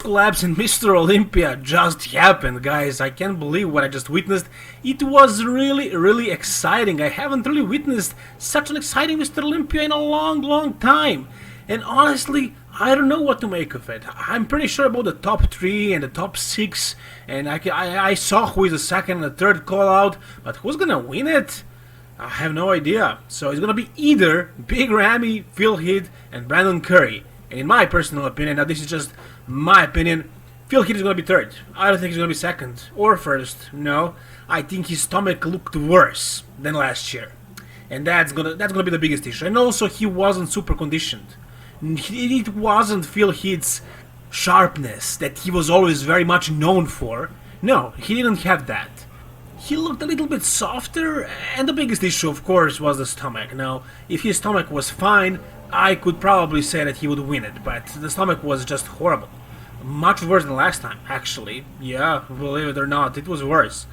collapse in Mr. Olympia just happened, guys. I can't believe what I just witnessed. It was really exciting. I haven't really witnessed such an exciting Mr. Olympia in a long time. And honestly, I don't know what to make of it. I'm pretty sure about the top 3 and the top 6, and I saw who is the second and the third call out, but who's gonna win it? I have no idea. So it's gonna be either Big Ramy, Phil Heath, and Brandon Curry. And in my personal opinion, now this is just my opinion, Phil Heath is gonna be third. I don't think he's gonna be second or first. No, I think his stomach looked worse than last year, and that's gonna be the biggest issue. And also, he wasn't super conditioned. It wasn't Phil Heath's sharpness that he was always very much known for. No, he didn't have that. He looked a little bit softer, and the biggest issue, of course, was the stomach. Now, if his stomach was fine, I could probably say that he would win it, but the stomach was just horrible. Much worse than last time, actually. Yeah, believe it or not, it was worse.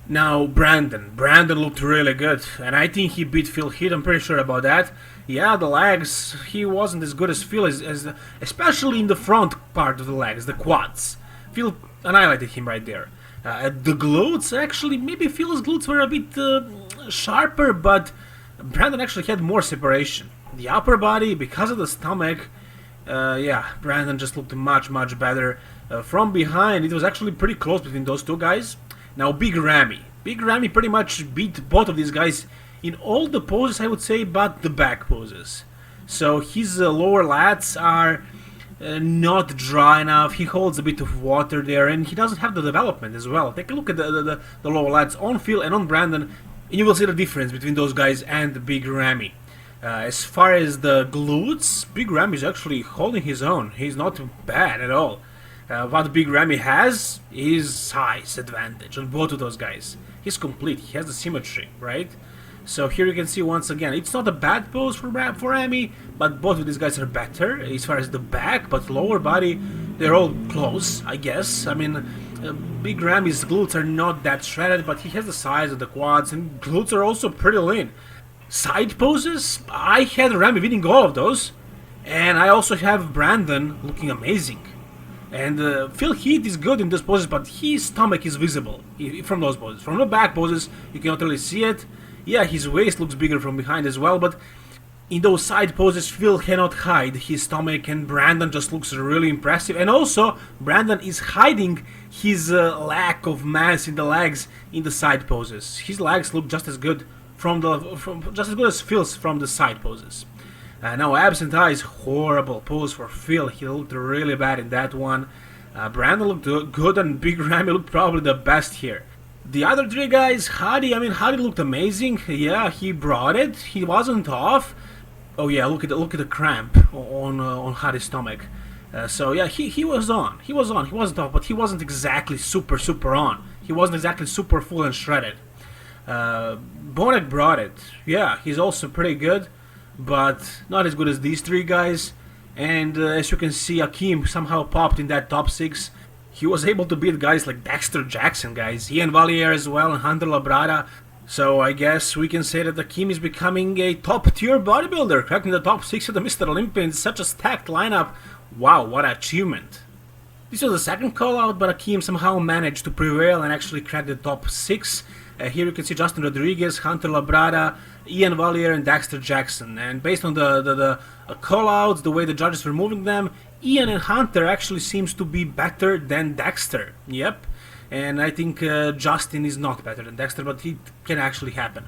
Now, Brandon looked really good, and I think he beat Phil Heath, I'm pretty sure about that. Yeah, the legs, he wasn't as good as Phil, especially in the front part of the legs, the quads. Phil annihilated him right there. The glutes, actually, maybe Phil's glutes were a bit sharper, but Brandon actually had more separation. The upper body, because of the stomach, yeah, Brandon just looked much better. From behind, it was actually pretty close between those two guys. Now, Big Ramy pretty much beat both of these guys in all the poses, I would say, but the back poses. So his lower lats are not dry enough. He holds a bit of water there, and he doesn't have the development as well. Take a look at the lower lats on Phil and on Brandon, and you will see the difference between those guys and Big Ramy. As far as the glutes, Big Ramy is actually holding his own. He's not bad at all. What Big Ramy has is size advantage on both of those guys. He's complete. He has the symmetry, right? So here you can see once again, it's not a bad pose for Ramy, but both of these guys are better as far as the back, but lower body, they're all close, I guess. I mean, Big Ramy's glutes are not that shredded, but he has the size of the quads, and glutes are also pretty lean. Side poses, I had Ramy winning all of those, and I also have Brandon looking amazing. And Phil Heath is good in those poses, but his stomach is visible from those poses. From the back poses, you cannot really see it. Yeah, his waist looks bigger from behind as well, but in those side poses, Phil cannot hide his stomach, and Brandon just looks really impressive. And also, Brandon is hiding his lack of mass in the legs in the side poses. His legs look just as good just as good as Phil's from the side poses. Now, absent eyes, horrible pose for Phil. He looked really bad in that one. Brandon looked good, and Big Ramy looked probably the best here. The other three guys, Hadi looked amazing. Yeah, he brought it. He wasn't off. Oh yeah, look at the cramp on Hadi's stomach. So yeah, he was on. He wasn't off, but he wasn't exactly super on. He wasn't exactly super full and shredded. Bonek brought it. Yeah, he's also pretty good, but not as good as these three guys. And as you can see, Akeem somehow popped in that top 6. He was able to beat guys like Dexter Jackson, guys, Ian Valier as well, and Hunter Labrada. So I guess we can say that Akeem is becoming a top-tier bodybuilder, cracking the top 6 of the Mr. Olympia in such a stacked lineup. Wow, what an achievement. This was the second call-out, but Akeem somehow managed to prevail and actually crack the top 6. Here you can see Justin Rodriguez, Hunter Labrada, Ian Valier, and Dexter Jackson. And based on the call-outs, the way the judges were moving them, Ian and Hunter actually seems to be better than Dexter. Yep. And I think Justin is not better than Dexter, but it can actually happen.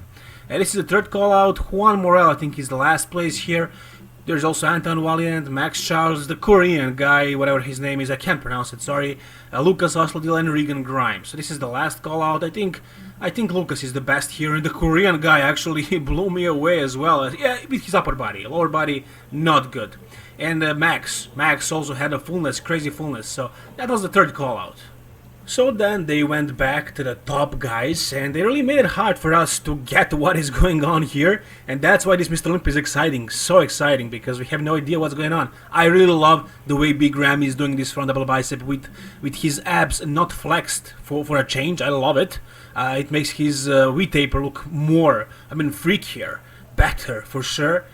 This is the third call-out. Juan Morel, I think, is the last place here. There's also Anton Valiant, Max Charles, the Korean guy, whatever his name is, I can't pronounce it, sorry. Lucas Osladil and Regan Grimes. So this is the last call-out. I think Lucas is the best here, and the Korean guy actually blew me away as well. Yeah, with his upper body. Lower body, not good. And Max also had a fullness, crazy fullness, so that was the third call-out. So then they went back to the top guys, and they really made it hard for us to get what is going on here, and that's why this Mr. Olympia is exciting, so exciting, because we have no idea what's going on. I really love the way Big Ramy is doing this front double bicep with his abs not flexed for a change. I love it. It makes his V-taper look more, freakier, better for sure.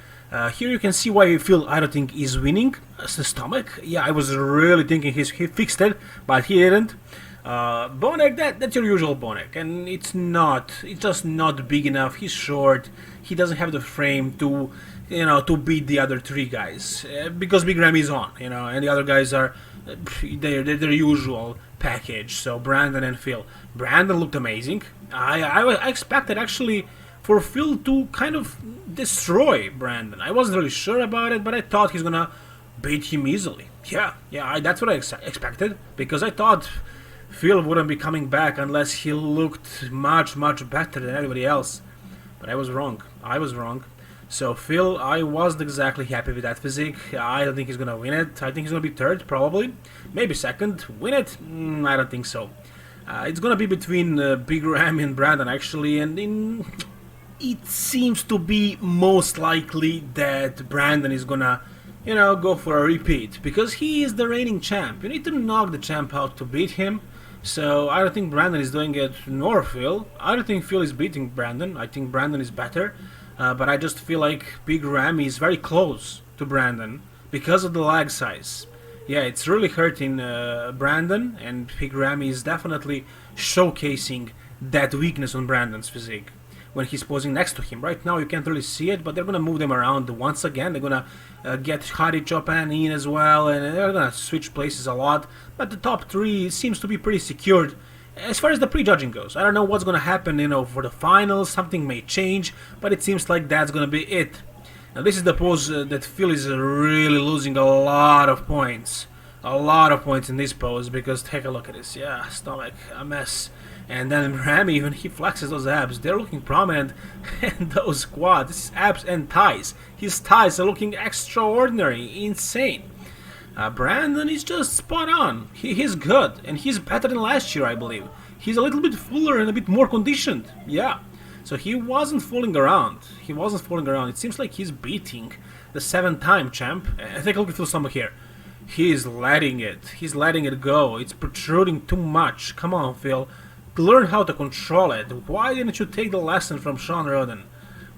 Here you can see why Phil, I don't think, is winning. The stomach. Yeah, I was really thinking he fixed it, but he didn't. Bonek, that's your usual Bonek, and it's just not big enough. He's short. He doesn't have the frame to, to beat the other three guys, because Big Ramy is on, and the other guys are their usual package. So Brandon and Phil. Brandon looked amazing. I expected actually for Phil to kind of destroy Brandon. I wasn't really sure about it, but I thought he's gonna beat him easily. Yeah, that's what I expected, because I thought Phil wouldn't be coming back unless he looked much better than everybody else. But I was wrong. So Phil, I wasn't exactly happy with that physique. I don't think he's gonna win it. I think he's gonna be third, probably. Maybe second. Win it? I don't think so. It's gonna be between Big Ramy and Brandon, actually, and it seems to be most likely that Brandon is gonna, go for a repeat, because he is the reigning champ. You need to knock the champ out to beat him. So I don't think Brandon is doing it, nor Phil. I don't think Phil is beating Brandon. I think Brandon is better. But I just feel like Big Ramy is very close to Brandon because of the lag size. Yeah, it's really hurting Brandon, and Big Ramy is definitely showcasing that weakness on Brandon's physique when he's posing next to him. Right now you can't really see it, but they're gonna move them around once again. They're gonna get Hadi Chopin in as well, and they're gonna switch places a lot. But the top three seems to be pretty secured. As far as the prejudging goes, I don't know what's gonna happen, for the finals. Something may change, but it seems like that's gonna be it. Now this is the pose that Phil is really losing a lot of points. A lot of points in this pose, because take a look at this. Yeah, stomach, a mess. And then Ramy, when he flexes those abs, they're looking prominent. And those quads, this is abs and thighs. His thighs are looking extraordinary, insane. Brandon is just spot on. He's good, and he's better than last year, I believe. He's a little bit fuller and a bit more conditioned. Yeah. So he wasn't fooling around. It seems like he's beating the 7-time champ. Take a look at Phil's stomach here. He's letting it go. It's protruding too much. Come on, Phil. Learn how to control it. Why didn't you take the lesson from Sean Roden?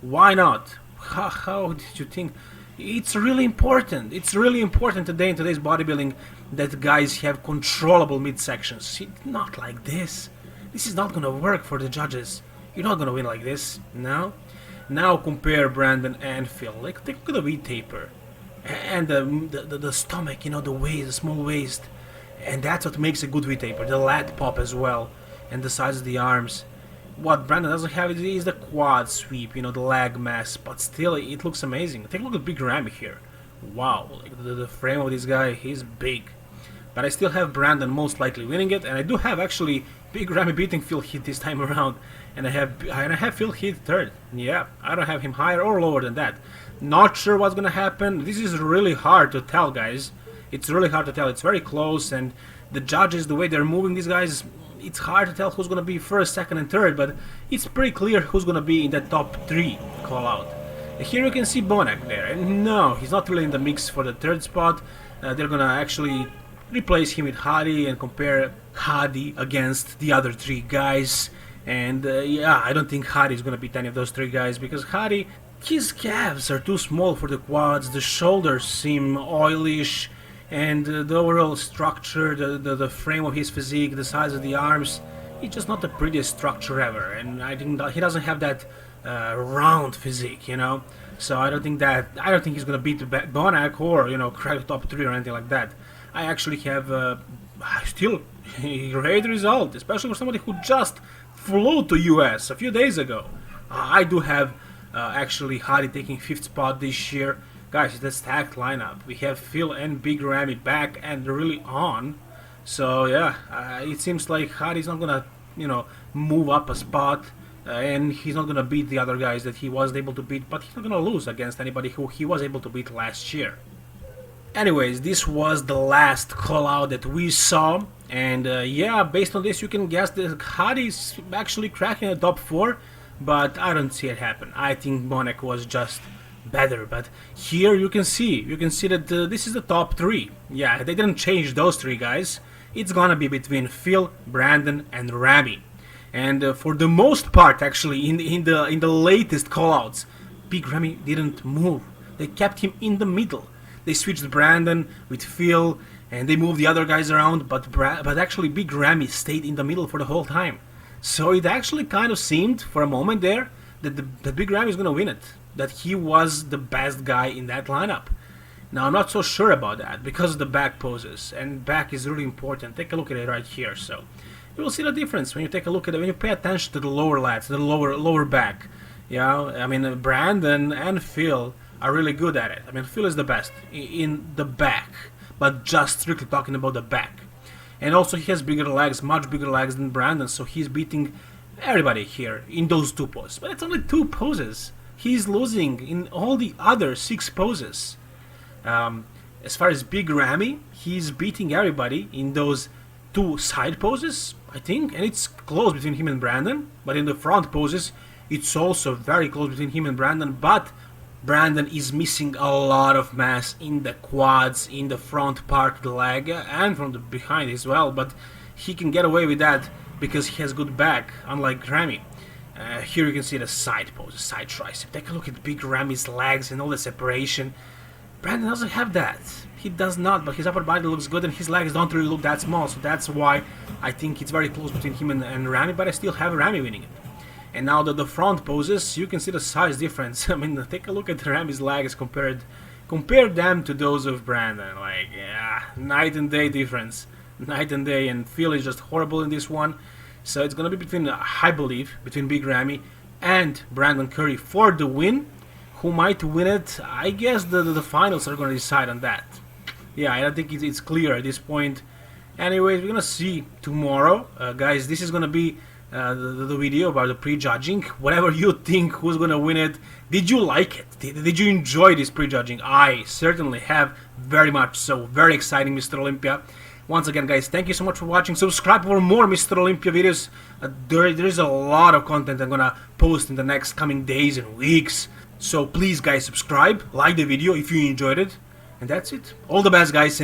Why not? How did you think? It's really important. Today in today's bodybuilding that guys have controllable midsections. Not like this. This is not gonna work for the judges. You're not gonna win like this. No. Now compare Brandon and Phil. Like, take a look at the V-taper. And the stomach, the waist, the small waist. And that's what makes a good V-taper. The lat pop as well. And the size of the arms. What Brandon doesn't have is the quad sweep, the leg mass, but still it looks amazing. Take a look at Big Ramy here. Wow, like the frame of this guy, he's big. But I still have Brandon most likely winning it, and I do have actually Big Ramy beating Phil Heath this time around, and I have Phil Heath third. Yeah, I don't have him higher or lower than that. Not sure what's gonna happen. This is really hard to tell, guys. It's really hard to tell. It's very close, and the judges, the way they're moving these guys, it's hard to tell who's going to be first, second, and third, but it's pretty clear who's going to be in that top 3 call out. Here you can see Bonek there, and no, he's not really in the mix for the third spot. They're going to actually replace him with Hadi and compare Hadi against the other 3 guys. And yeah, I don't think Hadi is going to beat any of those 3 guys, because Hadi, his calves are too small for the quads, the shoulders seem oilish, and the overall structure, the frame of his physique, the size of the arms, it's just not the prettiest structure ever. And I think that he doesn't have that round physique, So I don't think he's gonna beat Bonek or crack the top 3 or anything like that. I actually have still a great result, especially for somebody who just flew to US a few days ago. I do have actually Hadi taking 5th spot this year. Guys, it's a stacked lineup. We have Phil and Big Ramy back and really on. So yeah, it seems like Hadi's not gonna, move up a spot, and he's not gonna beat the other guys that he wasn't able to beat. But he's not gonna lose against anybody who he was able to beat last year. Anyways, this was the last call out that we saw, and yeah, based on this, you can guess that Hadi's actually cracking the top 4, but I don't see it happen. I think Bonek was just better. But here you can see that this is the top 3. Yeah, they didn't change those 3 guys. It's gonna be between Phil, Brandon, and Ramy. And for the most part, actually, in the latest callouts, Big Ramy didn't move. They kept him in the middle. They switched Brandon with Phil, and they moved the other guys around, but actually Big Ramy stayed in the middle for the whole time. So it actually kind of seemed for a moment there that Big Ramy is going to win it, that he was the best guy in that lineup. Now I'm not so sure about that because of the back poses, and back is really important. Take a look at it right here. So you will see the difference when you take a look at it, when you pay attention to the lower lats, the lower back. Yeah, I mean Brandon and Phil are really good at it. I mean Phil is the best in the back, but just strictly talking about the back. And also he has bigger legs, much bigger legs than Brandon, so he's beating everybody here in those 2 poses. But it's only 2 poses. He's losing in all the other 6 poses. As far as Big Ramy, he's beating everybody in those 2 side poses, I think, and it's close between him and Brandon. But in the front poses, it's also very close between him and Brandon, but Brandon is missing a lot of mass in the quads, in the front part of the leg, and from the behind as well, but he can get away with that because he has good back, unlike Ramy. Here you can see the side poses, side tricep. Take a look at Big Ramy's legs and all the separation. Brandon doesn't have that. He does not, but his upper body looks good and his legs don't really look that small, so that's why I think it's very close between him and Ramy, but I still have Ramy winning it. And now the front poses, you can see the size difference. I mean, take a look at Ramy's legs compare them to those of Brandon. Like, yeah, night and day difference. Night and day, and Phil is just horrible in this one. So it's gonna be between, I believe, between Big Ramy and Brandon Curry for the win. Who might win it? I guess the finals are gonna decide on that. Yeah, I don't think it's clear at this point. Anyways, we're gonna see tomorrow. Guys, this is gonna be the video about the prejudging. Whatever you think, who's gonna win it. Did you like it? Did you enjoy this prejudging? I certainly have, very much so. Very exciting, Mr. Olympia. Once again, guys, thank you so much for watching. Subscribe for more Mr. Olympia videos. There is a lot of content I'm gonna post in the next coming days and weeks. So please, guys, subscribe, like the video if you enjoyed it. And that's it. All the best, guys. And